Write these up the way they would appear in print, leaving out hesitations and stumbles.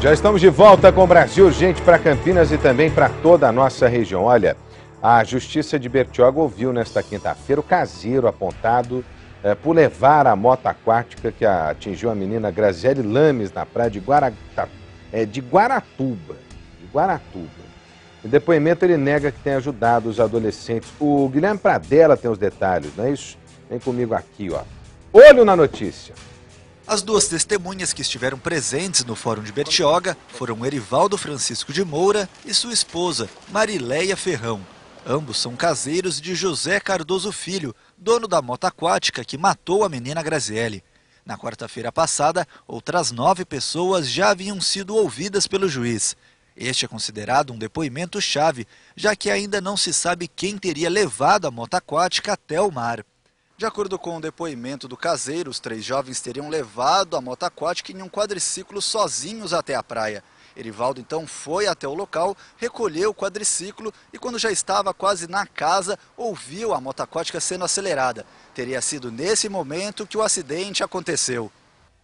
Já estamos de volta com o Brasil Urgente para Campinas e também para toda a nossa região. Olha, a Justiça de Bertioga ouviu nesta quinta-feira o caseiro apontado por levar a moto aquática que atingiu a menina Graziele Lames na praia de Guaratuba. Em depoimento, ele nega que tenha ajudado os adolescentes. O Guilherme Pradella tem os detalhes, não é isso? Vem comigo aqui, ó. Olho na notícia. As duas testemunhas que estiveram presentes no Fórum de Bertioga foram Erivaldo Francisco de Moura e sua esposa, Marileia Ferrão. Ambos são caseiros de José Cardoso Filho, dono da moto aquática que matou a menina Graziele. Na quarta-feira passada, outras 9 pessoas já haviam sido ouvidas pelo juiz. Este é considerado um depoimento chave, já que ainda não se sabe quem teria levado a moto aquática até o mar. De acordo com o depoimento do caseiro, os 3 jovens teriam levado a moto aquática em um quadriciclo sozinhos até a praia. Erivaldo então foi até o local, recolheu o quadriciclo e quando já estava quase na casa, ouviu a moto aquática sendo acelerada. Teria sido nesse momento que o acidente aconteceu.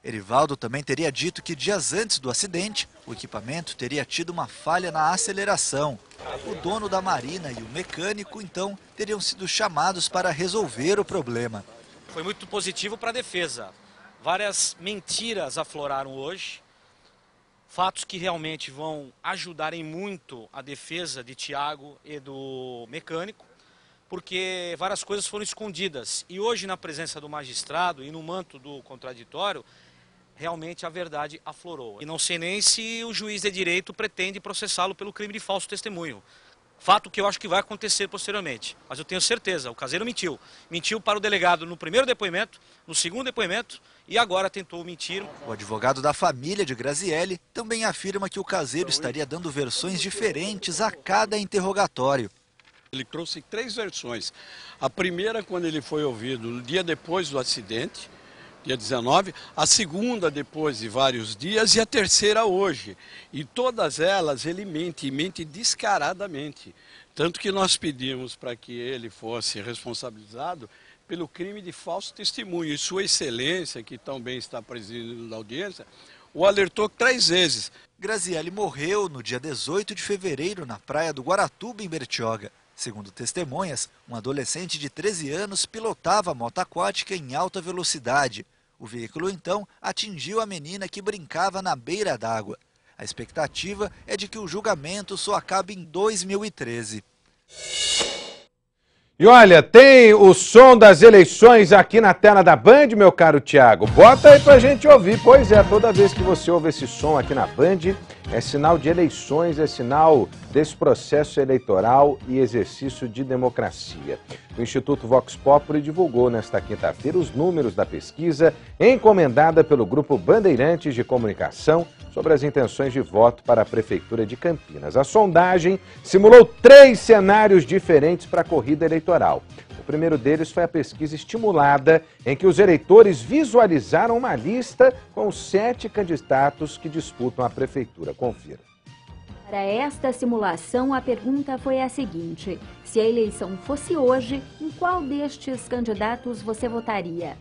Erivaldo também teria dito que dias antes do acidente, o equipamento teria tido uma falha na aceleração. O dono da marina e o mecânico, então, teriam sido chamados para resolver o problema. Foi muito positivo para a defesa. Várias mentiras afloraram hoje. Fatos que realmente vão ajudarem muito a defesa de Tiago e do mecânico, porque várias coisas foram escondidas. E hoje, na presença do magistrado e no manto do contraditório, realmente a verdade aflorou. E não sei nem se o juiz de direito pretende processá-lo pelo crime de falso testemunho. Fato que eu acho que vai acontecer posteriormente. Mas eu tenho certeza, o caseiro mentiu. Mentiu para o delegado no primeiro depoimento, no segundo depoimento e agora tentou mentir. O advogado da família de Graziele também afirma que o caseiro estaria dando versões diferentes a cada interrogatório. Ele trouxe 3 versões. A primeira, quando ele foi ouvido no dia depois do acidente, dia 19, a segunda depois de vários dias e a terceira hoje. E todas elas ele mente descaradamente. Tanto que nós pedimos para que ele fosse responsabilizado pelo crime de falso testemunho. E Sua Excelência, que também está presidindo na audiência, o alertou 3 vezes. Graziele morreu no dia 18 de fevereiro na praia do Guaratuba, em Bertioga. Segundo testemunhas, um adolescente de 13 anos pilotava a moto aquática em alta velocidade. O veículo, então, atingiu a menina que brincava na beira d'água. A expectativa é de que o julgamento só acabe em 2013. E olha, tem o som das eleições aqui na tela da Band, meu caro Tiago. Bota aí pra gente ouvir. Pois é, toda vez que você ouve esse som aqui na Band, é sinal de eleições, é sinal desse processo eleitoral e exercício de democracia. O Instituto Vox Populi divulgou nesta quinta-feira os números da pesquisa encomendada pelo Grupo Bandeirantes de Comunicação sobre as intenções de voto para a Prefeitura de Campinas. A sondagem simulou 3 cenários diferentes para a corrida eleitoral. O primeiro deles foi a pesquisa estimulada, em que os eleitores visualizaram uma lista com 7 candidatos que disputam a Prefeitura. Confira. Para esta simulação, a pergunta foi a seguinte: se a eleição fosse hoje, em qual destes candidatos você votaria?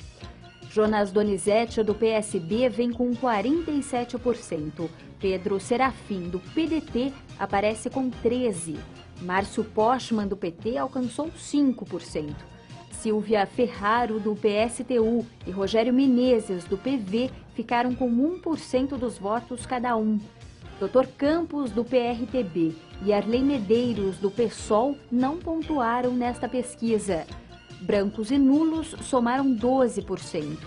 Jonas Donizete, do PSB, vem com 47%. Pedro Serafim, do PDT, aparece com 13%. Márcio Postman, do PT, alcançou 5%. Silvia Ferraro, do PSTU, e Rogério Menezes, do PV, ficaram com 1% dos votos cada um. Dr. Campos, do PRTB, e Arley Medeiros, do PSOL, não pontuaram nesta pesquisa. Brancos e nulos somaram 12%.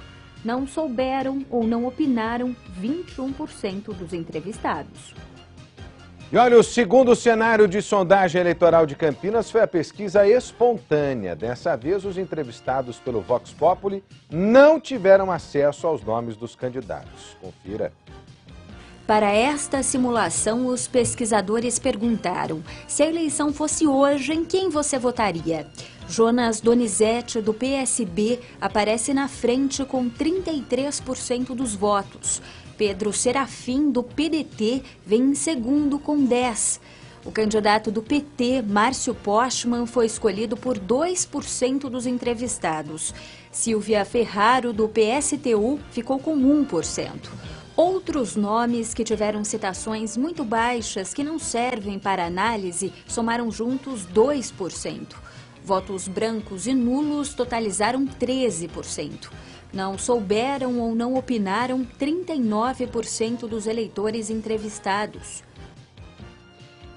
Não souberam ou não opinaram 21% dos entrevistados. E olha, o segundo cenário de sondagem eleitoral de Campinas foi a pesquisa espontânea. Dessa vez, os entrevistados pelo Vox Populi não tiveram acesso aos nomes dos candidatos. Confira. Para esta simulação, os pesquisadores perguntaram: se a eleição fosse hoje, em quem você votaria? Jonas Donizete, do PSB, aparece na frente com 33% dos votos. Pedro Serafim, do PDT, vem em segundo com 10%. O candidato do PT, Márcio Postman, foi escolhido por 2% dos entrevistados. Silvia Ferraro, do PSTU, ficou com 1%. Outros nomes que tiveram citações muito baixas que não servem para análise somaram juntos 2%. Votos brancos e nulos totalizaram 13%. Não souberam ou não opinaram 39% dos eleitores entrevistados.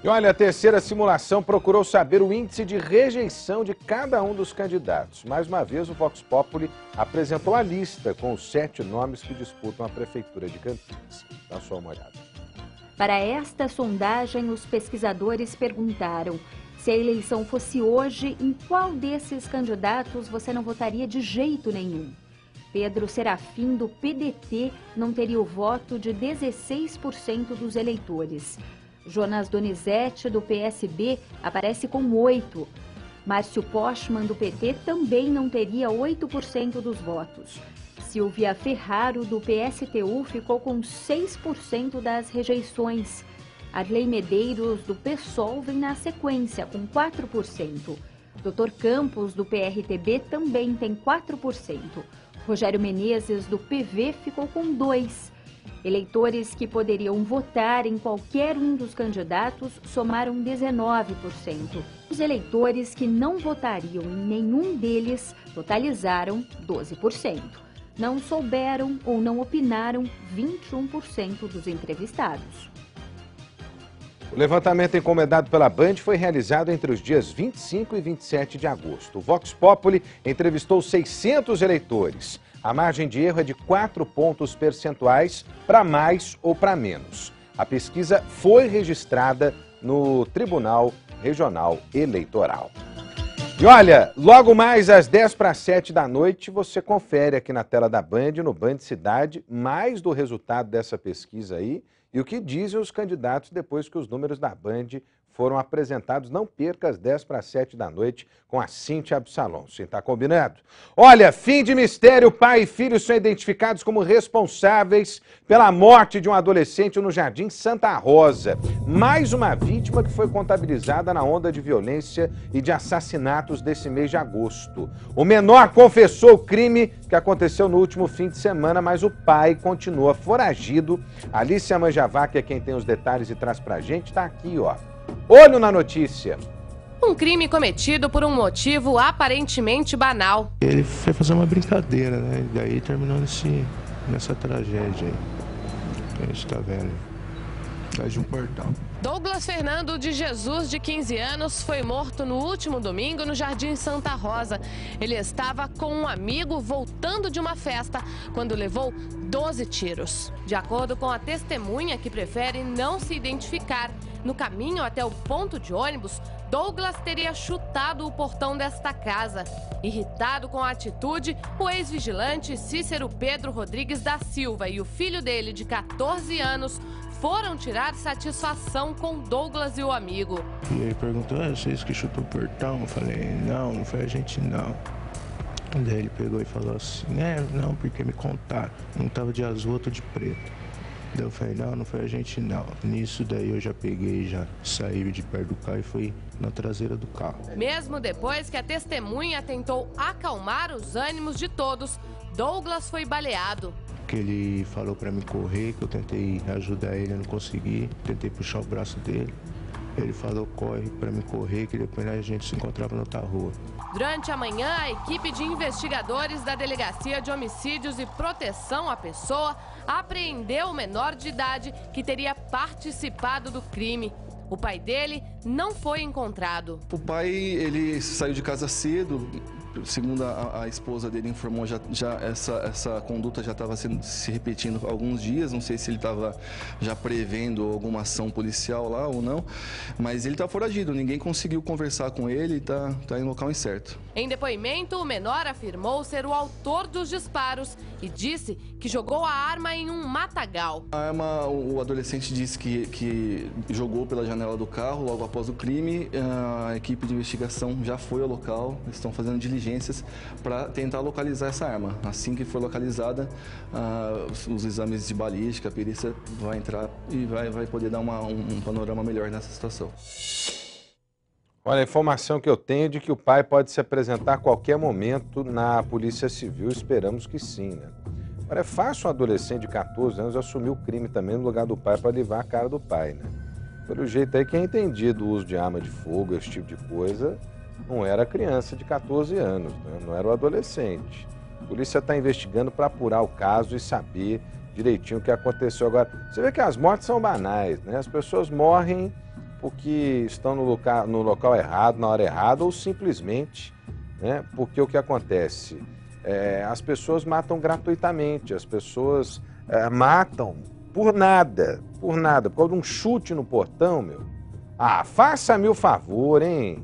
E olha, a terceira simulação procurou saber o índice de rejeição de cada um dos candidatos. Mais uma vez, o Vox Populi apresentou a lista com os 7 nomes que disputam a Prefeitura de Campinas. Dá só uma olhada. Para esta sondagem, os pesquisadores perguntaram: se a eleição fosse hoje, em qual desses candidatos você não votaria de jeito nenhum? Pedro Serafim, do PDT, não teria o voto de 16% dos eleitores. Jonas Donizete, do PSB, aparece com 8%. Márcio Pochmann, do PT, também não teria 8% dos votos. Silvia Ferraro, do PSTU, ficou com 6% das rejeições. Arley Medeiros, do PSOL, vem na sequência, com 4%. Dr. Campos, do PRTB, também tem 4%. Rogério Menezes, do PV, ficou com 2%. Eleitores que poderiam votar em qualquer um dos candidatos somaram 19%. Os eleitores que não votariam em nenhum deles totalizaram 12%. Não souberam ou não opinaram 21% dos entrevistados. O levantamento encomendado pela Band foi realizado entre os dias 25 e 27 de agosto. O Vox Populi entrevistou 600 eleitores. A margem de erro é de 4 pontos percentuais para mais ou para menos. A pesquisa foi registrada no Tribunal Regional Eleitoral. E olha, logo mais às 6:50 da noite, você confere aqui na tela da Band, no Band Cidade, mais do resultado dessa pesquisa aí e o que dizem os candidatos depois que os números da Band foram apresentados. Não perca às 6:50 da noite com a Cíntia Absalom. Sim, tá combinado? Olha, fim de mistério, pai e filho são identificados como responsáveis pela morte de um adolescente no Jardim Santa Rosa. Mais uma vítima que foi contabilizada na onda de violência e de assassinatos desse mês de agosto. O menor confessou o crime que aconteceu no último fim de semana, mas o pai continua foragido. Alicia Manjavá, que é quem tem os detalhes e traz pra gente, tá aqui, ó. Olho na notícia. Um crime cometido por um motivo aparentemente banal. Ele foi fazer uma brincadeira, né? E daí terminou nessa tragédia aí. Que a gente tá vendo. Atrás de um portal. Douglas Fernando de Jesus, de 15 anos, foi morto no último domingo no Jardim Santa Rosa. Ele estava com um amigo voltando de uma festa quando levou 12 tiros. De acordo com a testemunha, que prefere não se identificar, no caminho até o ponto de ônibus, Douglas teria chutado o portão desta casa. Irritado com a atitude, o ex-vigilante Cícero Pedro Rodrigues da Silva e o filho dele, de 14 anos, foram tirar satisfação com Douglas e o amigo. E ele perguntou: vocês que chutou o portão? Eu falei: não foi a gente não. Daí ele pegou e falou assim: não, porque me contaram. Um tava de azul, outro de preto. Daí eu falei: não foi a gente não. Nisso daí eu já peguei, já saí de perto do carro e fui na traseira do carro. Mesmo depois que a testemunha tentou acalmar os ânimos de todos, Douglas foi baleado. Que ele falou pra mim correr, que eu tentei ajudar ele, eu não consegui. Tentei puxar o braço dele. Ele falou: corre pra mim correr, que depois a gente se encontrava na outra rua. Durante a manhã, a equipe de investigadores da Delegacia de Homicídios e Proteção à Pessoa apreendeu o menor de idade que teria participado do crime. O pai dele não foi encontrado. O pai, ele saiu de casa cedo. Segundo a esposa dele informou, essa conduta já estava se repetindo há alguns dias. Não sei se ele estava já prevendo alguma ação policial lá ou não, mas ele está foragido. Ninguém conseguiu conversar com ele e está em local incerto. Em depoimento, o menor afirmou ser o autor dos disparos e disse que jogou a arma em um matagal. A arma, o adolescente disse que jogou pela janela do carro logo após o crime. A equipe de investigação já foi ao local, estão fazendo diligências para tentar localizar essa arma. Assim que for localizada, os exames de balística, a perícia vai entrar e vai poder dar um panorama melhor nessa situação. Olha, a informação que eu tenho é de que o pai pode se apresentar a qualquer momento na Polícia Civil. Esperamos que sim, né? Agora, é fácil um adolescente de 14 anos assumir o crime também no lugar do pai para livrar a cara do pai, né? Pelo jeito aí, quem entendia do uso de arma de fogo, esse tipo de coisa, não era criança de 14 anos, né? Não era o adolescente. A polícia está investigando para apurar o caso e saber direitinho o que aconteceu. Agora, você vê que as mortes são banais, né? As pessoas morrem porque estão no local errado, na hora errada, ou simplesmente, né? Porque o que acontece? As pessoas matam gratuitamente, as pessoas matam por nada, por causa de um chute no portão, meu. Ah, faça-me o favor, hein?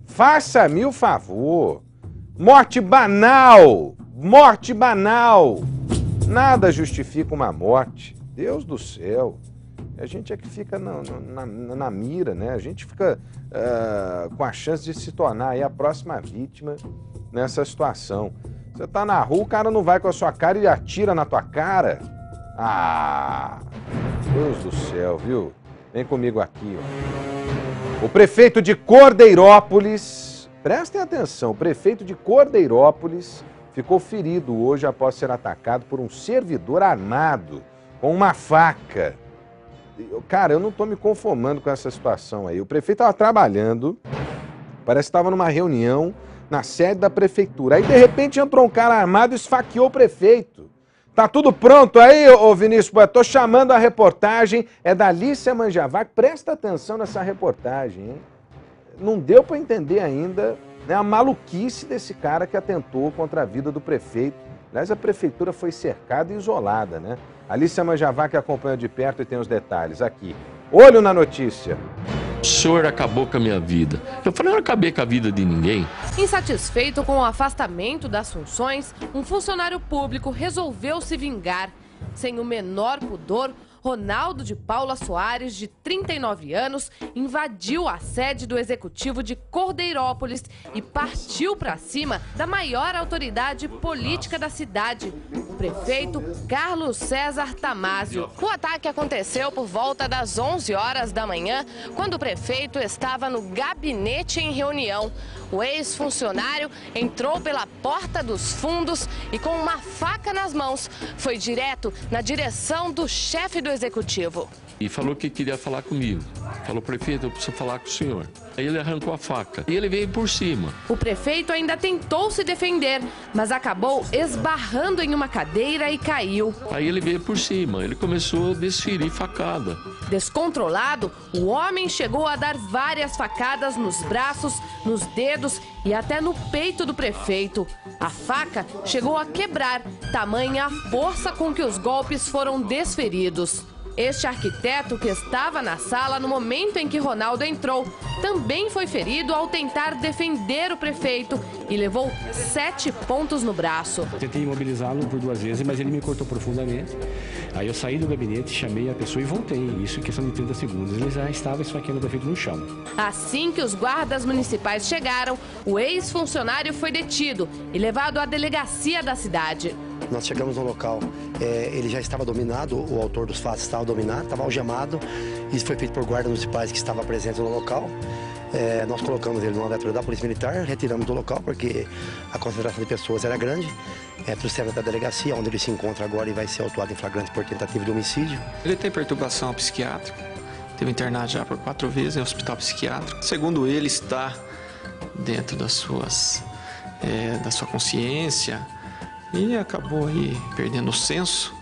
Faça-me o favor. Morte banal, morte banal. Nada justifica uma morte. Deus do céu. A gente é que fica na mira, né? A gente fica com a chance de se tornar aí a próxima vítima nessa situação. Você tá na rua, o cara não vai com a sua cara e atira na tua cara. Ah, Deus do céu, viu? Vem comigo aqui, ó. O prefeito de Cordeirópolis, prestem atenção, o prefeito de Cordeirópolis ficou ferido hoje após ser atacado por um servidor armado com uma faca. Cara, eu não tô me conformando com essa situação aí. O prefeito estava trabalhando, parece que estava numa reunião na sede da prefeitura. Aí, de repente, entrou um cara armado e esfaqueou o prefeito. Tá tudo pronto aí, ô Vinícius? Tô chamando a reportagem, é da Alícia Manjavac. Presta atenção nessa reportagem, hein? Não deu para entender ainda, né, a maluquice desse cara que atentou contra a vida do prefeito. Aliás, a prefeitura foi cercada e isolada, né? Alícia Manjavac acompanha de perto e tem os detalhes aqui. Olho na notícia. O senhor acabou com a minha vida. Eu falei, eu não acabei com a vida de ninguém. Insatisfeito com o afastamento das funções, um funcionário público resolveu se vingar. Sem o menor pudor, Ronaldo de Paula Soares, de 39 anos, invadiu a sede do Executivo de Cordeirópolis e partiu para cima da maior autoridade política da cidade, o prefeito Carlos César Tamásio. O ataque aconteceu por volta das 11 horas da manhã, quando o prefeito estava no gabinete em reunião. O ex-funcionário entrou pela porta dos fundos e, com uma faca nas mãos, foi direto na direção do chefe do Executivo. E falou que queria falar comigo. Falou, prefeito, eu preciso falar com o senhor. Aí ele arrancou a faca e ele veio por cima. O prefeito ainda tentou se defender, mas acabou esbarrando em uma cadeira e caiu. Aí ele veio por cima, ele começou a desferir facada. Descontrolado, o homem chegou a dar várias facadas nos braços, nos dedos e até no peito do prefeito. A faca chegou a quebrar, tamanha a força com que os golpes foram desferidos. Este arquiteto, que estava na sala no momento em que Ronaldo entrou, também foi ferido ao tentar defender o prefeito e levou 7 pontos no braço. Tentei imobilizá-lo por 2 vezes, mas ele me cortou profundamente. Aí eu saí do gabinete, chamei a pessoa e voltei. Isso em questão de 30 segundos. Ele já estava esfaqueando o prefeito no chão. Assim que os guardas municipais chegaram, o ex-funcionário foi detido e levado à delegacia da cidade. Nós chegamos no local, ele já estava dominado, o autor dos fatos estava dominado, estava algemado. Isso foi feito por guardas municipais que estavam presentes no local. Nós colocamos ele numa viatura da Polícia Militar, retiramos do local porque a concentração de pessoas era grande. Trouxemos da delegacia, onde ele se encontra agora e vai ser autuado em flagrante por tentativa de homicídio. Ele tem perturbação psiquiátrica, teve internado já por 4 vezes em hospital psiquiátrico. Segundo ele, está dentro da sua consciência. E acabou aí perdendo o senso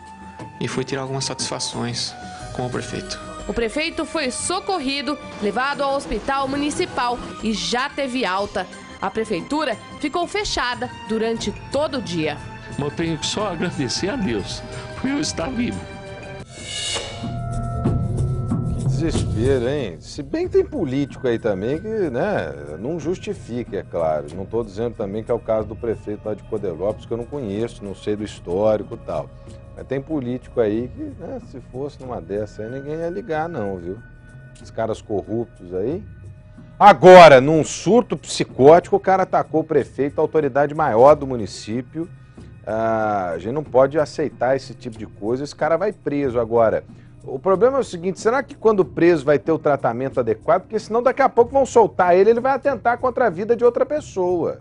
e foi tirar algumas satisfações com o prefeito. O prefeito foi socorrido, levado ao hospital municipal e já teve alta. A prefeitura ficou fechada durante todo o dia. Mas eu tenho que só agradecer a Deus por eu estar vivo. Desespero, hein? Se bem que tem político aí também que, né, não justifica, é claro. Não estou dizendo também que é o caso do prefeito lá de Cordeirópolis, que eu não conheço, não sei do histórico e tal. Mas tem político aí que, né, se fosse numa dessa aí, ninguém ia ligar não, viu? Os caras corruptos aí. Agora, num surto psicótico, o cara atacou o prefeito, a autoridade maior do município. A gente não pode aceitar esse tipo de coisa, esse cara vai preso agora. O problema é o seguinte, será que quando preso vai ter o tratamento adequado? Porque senão daqui a pouco vão soltar ele, ele vai atentar contra a vida de outra pessoa.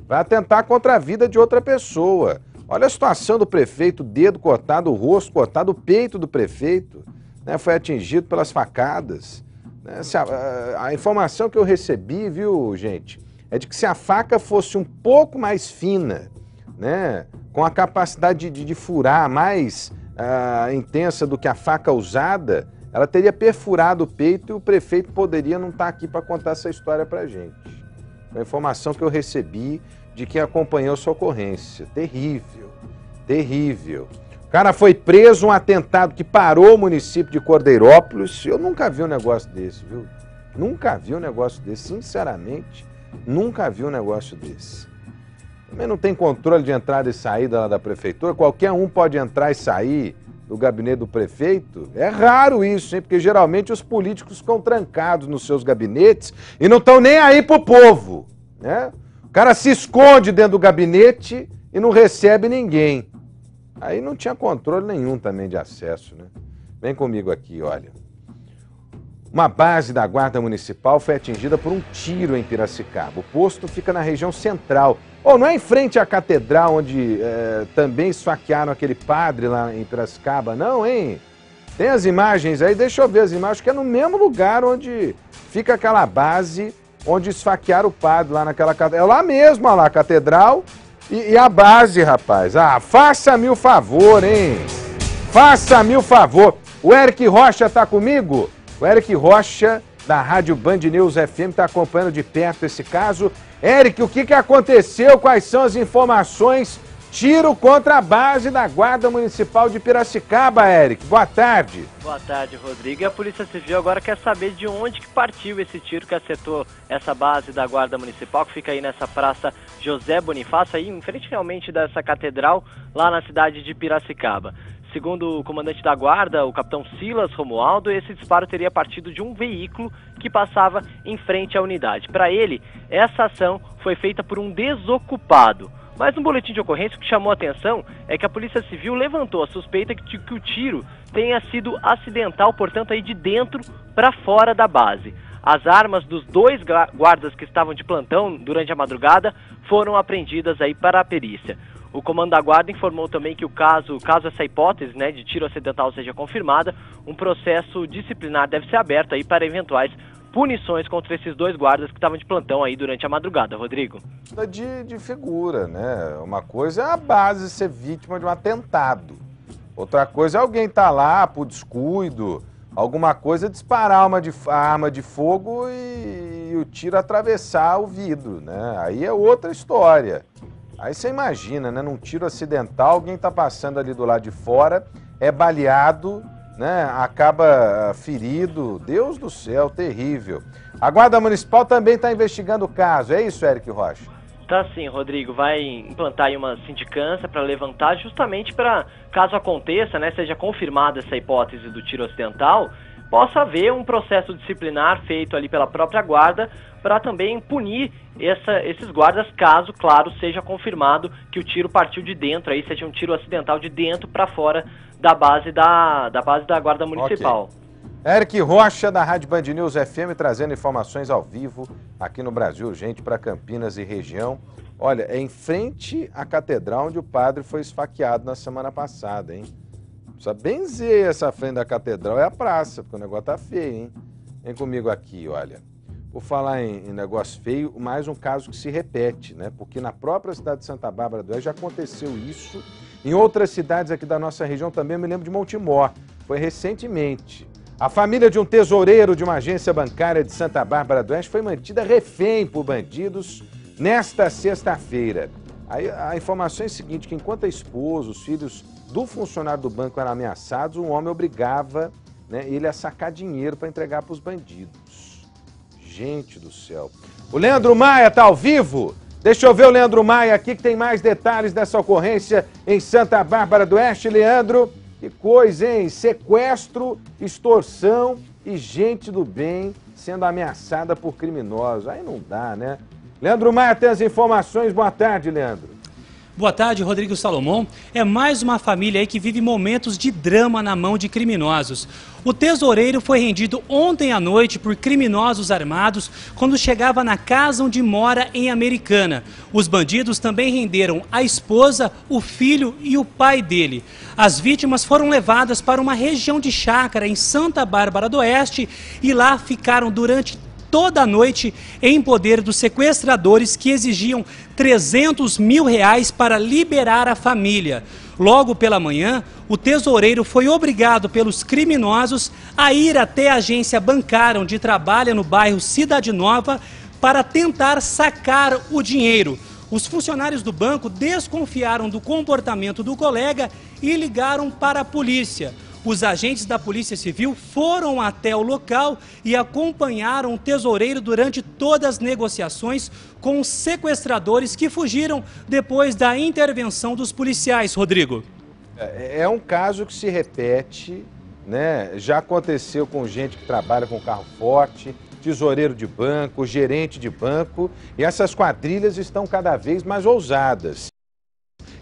Vai atentar contra a vida de outra pessoa. Olha a situação do prefeito, o dedo cortado, o rosto cortado, o peito do prefeito, né, foi atingido pelas facadas. Né? A informação que eu recebi, viu, gente, é de que se a faca fosse um pouco mais fina, né, com a capacidade de furar mais intensa do que a faca usada, ela teria perfurado o peito e o prefeito poderia não estar aqui para contar essa história para a gente. É a informação que eu recebi de quem acompanhou essa ocorrência. Terrível, terrível. O cara foi preso, um atentado que parou o município de Cordeirópolis. Eu nunca vi um negócio desse, viu? Nunca vi um negócio desse, sinceramente, nunca vi um negócio desse. Também não tem controle de entrada e saída lá da prefeitura, qualquer um pode entrar e sair do gabinete do prefeito. É raro isso, hein? Porque geralmente os políticos ficam trancados nos seus gabinetes e não estão nem aí pro povo, né? O cara se esconde dentro do gabinete e não recebe ninguém. Aí não tinha controle nenhum também de acesso, né? Vem comigo aqui, olha. Uma base da Guarda Municipal foi atingida por um tiro em Piracicaba. O posto fica na região central. Não é em frente à catedral, onde também esfaquearam aquele padre lá em Piracicaba, não, hein? Tem as imagens aí, deixa eu ver as imagens, que é no mesmo lugar onde fica aquela base, onde esfaquearam o padre lá naquela catedral. É lá mesmo, olha lá, a catedral e a base, rapaz. Faça-me o favor, hein? Faça-me o favor. O Eric Rocha tá comigo? O Eric Rocha, da Rádio Band News FM, está acompanhando de perto esse caso. Eric, o que aconteceu? Quais são as informações? Tiro contra a base da Guarda Municipal de Piracicaba, Eric. Boa tarde. Boa tarde, Rodrigo. E a Polícia Civil agora quer saber de onde que partiu esse tiro que acertou essa base da Guarda Municipal, que fica aí nessa Praça José Bonifácio, aí em frente realmente dessa catedral, lá na cidade de Piracicaba. Segundo o comandante da guarda, o capitão Silas Romualdo, esse disparo teria partido de um veículo que passava em frente à unidade. Para ele, essa ação foi feita por um desocupado. Mas no boletim de ocorrência, o que chamou a atenção é que a Polícia Civil levantou a suspeita de que o tiro tenha sido acidental, portanto, aí de dentro para fora da base. As armas dos dois guardas que estavam de plantão durante a madrugada foram apreendidas aí para a perícia. O comando da guarda informou também que caso essa hipótese, né, de tiro acidental seja confirmada, um processo disciplinar deve ser aberto aí para eventuais punições contra esses dois guardas que estavam de plantão aí durante a madrugada, Rodrigo. De figura, né? Uma coisa é a base ser vítima de um atentado. Outra coisa é alguém estar lá por descuido, alguma coisa é disparar a arma de fogo e o tiro atravessar o vidro, né? Aí é outra história. Aí você imagina, né? Num tiro acidental, alguém está passando ali do lado de fora, é baleado, né? Acaba ferido. Deus do céu, terrível. A Guarda Municipal também está investigando o caso, é isso, Eric Rocha? Tá sim, Rodrigo. Vai implantar aí uma sindicância para levantar justamente para, caso aconteça, né, seja confirmada essa hipótese do tiro acidental, possa haver um processo disciplinar feito ali pela própria guarda para também punir esses guardas, caso, claro, seja confirmado que o tiro partiu de dentro, aí seja um tiro acidental de dentro para fora da base da Guarda Municipal. Okay. Eric Rocha, da Rádio Band News FM, trazendo informações ao vivo aqui no Brasil Urgente para Campinas e região. Olha, é em frente à catedral onde o padre foi esfaqueado na semana passada, hein? Precisa benzer essa frente da catedral, é a praça, porque o negócio tá feio, hein? Vem comigo aqui, olha. Por falar em negócio feio, mais um caso que se repete, né? Porque na própria cidade de Santa Bárbara do Oeste já aconteceu isso. Em outras cidades aqui da nossa região também, eu me lembro de Montemor, foi recentemente. A família de um tesoureiro de uma agência bancária de Santa Bárbara do Oeste foi mantida refém por bandidos nesta sexta-feira. A informação é a seguinte, que enquanto a esposa, os filhos do funcionário do banco eram ameaçados, um homem obrigava, né, ele a sacar dinheiro para entregar para os bandidos. Gente do céu. O Leandro Maia está ao vivo? Deixa eu ver o Leandro Maia aqui, que tem mais detalhes dessa ocorrência em Santa Bárbara do Oeste. Leandro, que coisa, hein? Sequestro, extorsão e gente do bem sendo ameaçada por criminosos. Aí não dá, né? Leandro Maia tem as informações. Boa tarde, Leandro. Boa tarde, Rodrigo Salomão. É mais uma família aí que vive momentos de drama na mão de criminosos. O tesoureiro foi rendido ontem à noite por criminosos armados quando chegava na casa onde mora em Americana. Os bandidos também renderam a esposa, o filho e o pai dele. As vítimas foram levadas para uma região de chácara em Santa Bárbara do Oeste e lá ficaram durante toda a noite em poder dos sequestradores que exigiam R$300 mil para liberar a família. Logo pela manhã, o tesoureiro foi obrigado pelos criminosos a ir até a agência bancária onde trabalha no bairro Cidade Nova para tentar sacar o dinheiro. Os funcionários do banco desconfiaram do comportamento do colega e ligaram para a polícia. Os agentes da Polícia Civil foram até o local e acompanharam o tesoureiro durante todas as negociações com os sequestradores que fugiram depois da intervenção dos policiais, Rodrigo. É um caso que se repete, né? Já aconteceu com gente que trabalha com carro forte, tesoureiro de banco, gerente de banco, e essas quadrilhas estão cada vez mais ousadas.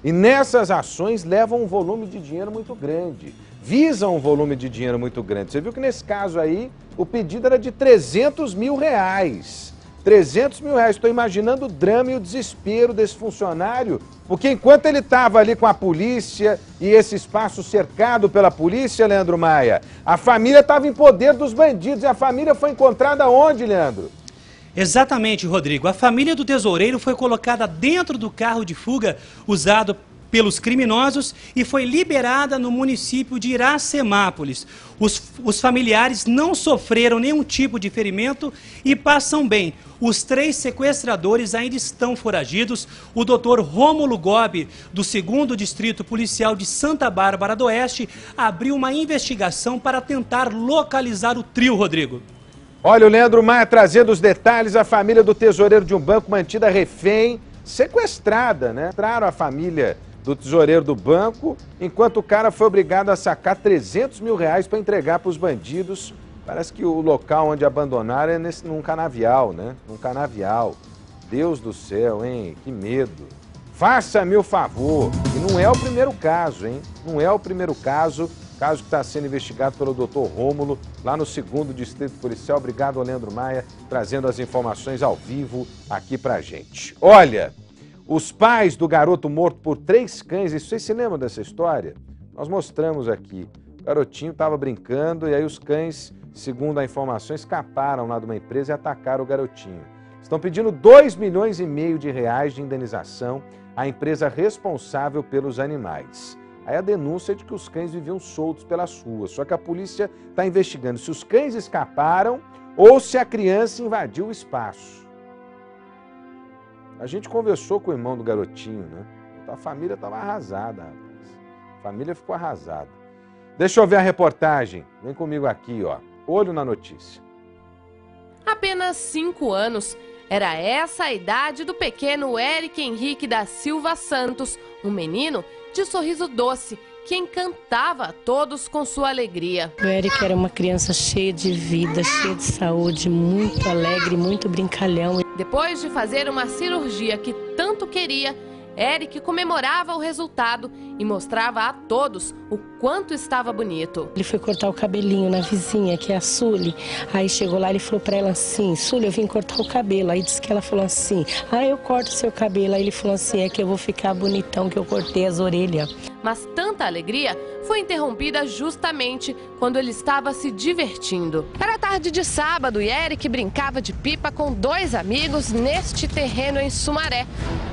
E nessas ações levam um volume de dinheiro muito grande. Visam um volume de dinheiro muito grande. Você viu que nesse caso aí, o pedido era de R$300 mil. R$300 mil. Estou imaginando o drama e o desespero desse funcionário, porque enquanto ele estava ali com a polícia e esse espaço cercado pela polícia, Leandro Maia, a família estava em poder dos bandidos. E a família foi encontrada onde, Leandro? Exatamente, Rodrigo. A família do tesoureiro foi colocada dentro do carro de fuga usado pelos criminosos e foi liberada no município de Iracemápolis. Os familiares não sofreram nenhum tipo de ferimento e passam bem. Os 3 sequestradores ainda estão foragidos. O doutor Rômulo Gobi, do 2º Distrito Policial de Santa Bárbara do Oeste, abriu uma investigação para tentar localizar o trio, Rodrigo. Olha, o Leandro Maia trazendo os detalhes. A família do tesoureiro de um banco mantida refém, sequestrada, né? Entraram a família do tesoureiro do banco, enquanto o cara foi obrigado a sacar R$300 mil para entregar para os bandidos. Parece que o local onde abandonaram é num canavial, né? Num canavial. Deus do céu, hein? Que medo. Faça-me o favor. E não é o primeiro caso, hein? Não é o primeiro caso. Caso que está sendo investigado pelo doutor Rômulo, lá no 2º Distrito Policial. Obrigado ao Leandro Maia, trazendo as informações ao vivo aqui pra gente. Olha, os pais do garoto morto por 3 cães, vocês se lembram dessa história? Nós mostramos aqui. O garotinho estava brincando e aí os cães, segundo a informação, escaparam lá de uma empresa e atacaram o garotinho. Estão pedindo R$2,5 milhões de indenização à empresa responsável pelos animais. Aí a denúncia é de que os cães viviam soltos pelas ruas, só que a polícia está investigando se os cães escaparam ou se a criança invadiu o espaço. A gente conversou com o irmão do garotinho, né? A família estava arrasada, rapaz. A família ficou arrasada. Deixa eu ver a reportagem. Vem comigo aqui, ó. Olho na notícia. Apenas 5 anos. Era essa a idade do pequeno Eric Henrique da Silva Santos, um menino de sorriso doce, que encantava a todos com sua alegria. O Eric era uma criança cheia de vida, cheia de saúde, muito alegre, muito brincalhão. Depois de fazer uma cirurgia que tanto queria, Eric comemorava o resultado e mostrava a todos o quanto estava bonito. Ele foi cortar o cabelinho na vizinha, que é a Sully. Aí chegou lá e falou pra ela assim: Sully, eu vim cortar o cabelo. Aí disse que ela falou assim: ah, eu corto o seu cabelo. Aí ele falou assim: é que eu vou ficar bonitão, que eu cortei as orelhas. Mas tanta alegria foi interrompida justamente quando ele estava se divertindo. Era tarde de sábado e Eric brincava de pipa com 2 amigos neste terreno em Sumaré,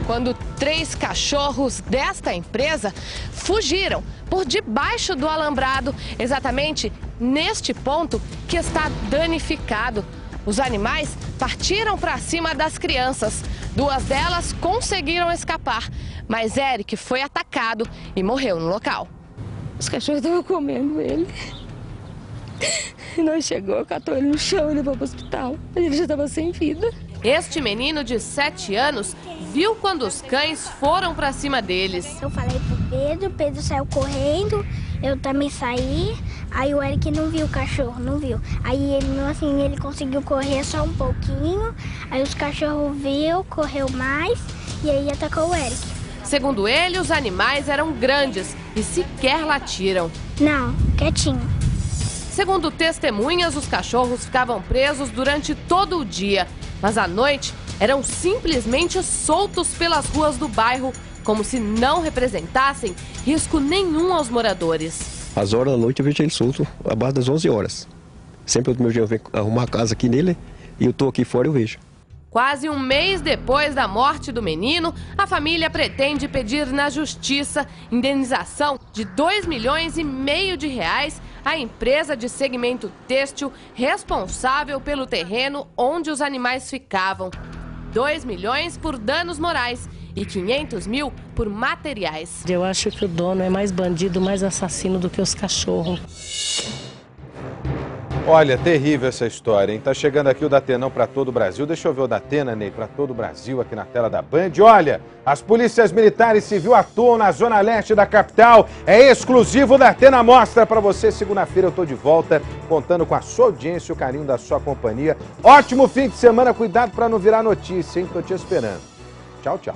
quando 3 cachorros desta empresa fugiram por debaixo do alambrado, exatamente neste ponto que está danificado. Os animais partiram para cima das crianças. 2 delas conseguiram escapar, mas Eric foi atacado e morreu no local. Os cachorros estavam comendo ele. E nós chegou, catou ele no chão e levou para o hospital. Ele já estava sem vida. Este menino de 7 anos viu quando os cães foram para cima deles. Eu falei pro Pedro saiu correndo, eu também saí. Aí o Eric não viu o cachorro, não viu. Aí ele, assim, ele conseguiu correr só um pouquinho. Aí os cachorros viu, correu mais e aí atacou o Eric. Segundo ele, os animais eram grandes e sequer latiram. Não, quietinho. Segundo testemunhas, os cachorros ficavam presos durante todo o dia, mas à noite eram simplesmente soltos pelas ruas do bairro, como se não representassem risco nenhum aos moradores. Às horas da noite eu vejo ele solto, abaixo das 11 horas. Sempre o meu dia eu venho arrumar a casa aqui nele e eu estou aqui fora e eu vejo. Quase um mês depois da morte do menino, a família pretende pedir na justiça indenização de R$2,5 milhões de reais à empresa de segmento têxtil responsável pelo terreno onde os animais ficavam. 2 milhões por danos morais e 500 mil por materiais. Eu acho que o dono é mais bandido, mais assassino do que os cachorros. Olha, terrível essa história, hein? Tá chegando aqui o Datenão para todo o Brasil. Deixa eu ver o Datena, Ney, para todo o Brasil, aqui na tela da Band. Olha, as polícias militares civil atuam na zona leste da capital. É exclusivo da Datena Mostra para você. Segunda-feira eu tô de volta, contando com a sua audiência e o carinho da sua companhia. Ótimo fim de semana, cuidado para não virar notícia, hein? Tô te esperando. Tchau, tchau.